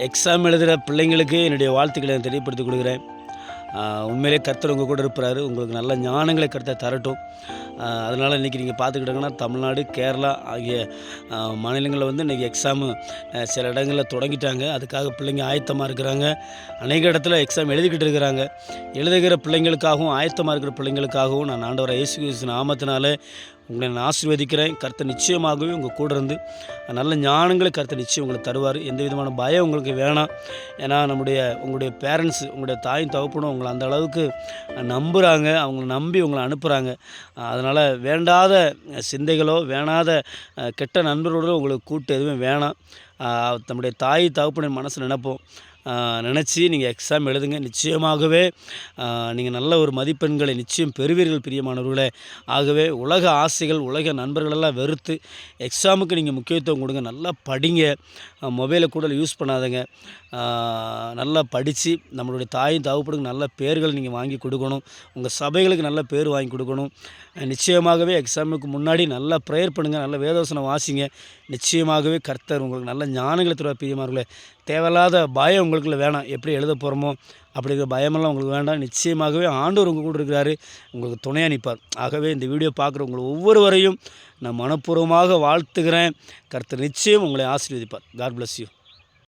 Exam எழுதுகிற பிள்ளைங்களுக்கு என்னுடைய வாழ்த்துக்களை நான் தெரியப்படுத்திக் கொடுக்குறேன். உண்மையிலே கர்த்தர் உங்கள் கூட இருப்பாரு. உங்களுக்கு நல்ல ஞானங்களை கர்த்தர் தரட்டும். அதனால் இன்றைக்கி நீங்கள் பார்த்துக்கிட்டிங்கன்னா தமிழ்நாடு, கேரளா ஆகிய மாநிலங்களில் வந்து இன்றைக்கி எக்ஸாமு சில இடங்களில் தொடங்கிட்டாங்க. அதுக்காக பிள்ளைங்க ஆயத்தமாக இருக்கிறாங்க. அநேக இடத்துல எக்ஸாம் எழுதிக்கிட்டு இருக்கிறாங்க. எழுதுகிற பிள்ளைங்களுக்காகவும் ஆயத்தமாக இருக்கிற பிள்ளைங்களுக்காகவும் நான் ஆண்டவராகிய இயேசு கிறிஸ்துவின் நாமத்தினாலே உங்களை நான் ஆசீர்வதிக்கிறேன். கர்த்தர் நிச்சயமாகவே உங்கள் கூட இருந்து நல்ல ஞானங்களை கர்த்தர் நிச்சயம் உங்களுக்கு தருவார். எந்த விதமான பயம் உங்களுக்கு வேணாம். ஏன்னா உங்களுடைய பேரண்ட்ஸு, உங்களுடைய தாயும் தகப்பனும் உங்களை அந்த அளவுக்கு நம்புகிறாங்க. அவங்கள நம்பி உங்களை அனுப்புகிறாங்க. அதனால் வேண்டாத சிந்தைகளோ வேணாத கெட்ட நண்பர்களோ உங்களுக்கு கூட்டு எதுவுமே வேணாம். நம்முடைய தாய் தகப்பனின் மனசு நினைப்போம். நினச்சி நீங்கள் எக்ஸாம் எழுதுங்க. நிச்சயமாகவே நீங்கள் நல்ல ஒரு மதிப்பெண்களை நிச்சயம் பெறுவீர்கள் பிரியமானவர்களே. ஆகவே உலக ஆசைகள், உலக நண்பர்களெல்லாம் வெறுத்து எக்ஸாமுக்கு நீங்கள் முக்கியத்துவம் கொடுங்க. நல்லா படிங்க. மொபைலை கூட யூஸ் பண்ணாதங்க. நல்லா படித்து நம்மளுடைய தாயும் தகப்பனுக்கு நல்ல பேர்கள் நீங்கள் வாங்கி கொடுக்கணும். உங்கள் சபைகளுக்கு நல்ல பேர் வாங்கி கொடுக்கணும். நிச்சயமாகவே எக்ஸாமுக்கு முன்னாடி நல்லா ப்ரேயர் பண்ணுங்கள். நல்ல வேதவசனம் வாசிங்க. நிச்சயமாகவே கர்த்தர் உங்களுக்கு நல்ல ஞானங்களை தருவார் பிரியமானவர்களே. தேவையில்லாத பயம் உங்களுக்குள்ள வேணாம். எப்படி எழுத போகிறோமோ அப்படிங்கிற பயமெல்லாம் உங்களுக்கு வேண்டாம். நிச்சயமாகவே ஆண்டவர் உங்கள் கூட இருக்கிறாரு. உங்களுக்கு துணையாக நிற்பார். ஆகவே இந்த வீடியோ பார்க்குற உங்களை ஒவ்வொருவரையும் நான் மனப்பூர்வமாக வாழ்த்துகிறேன். கர்த்தர் நிச்சயம் உங்களை ஆசீர்வதிப்பார். God bless you.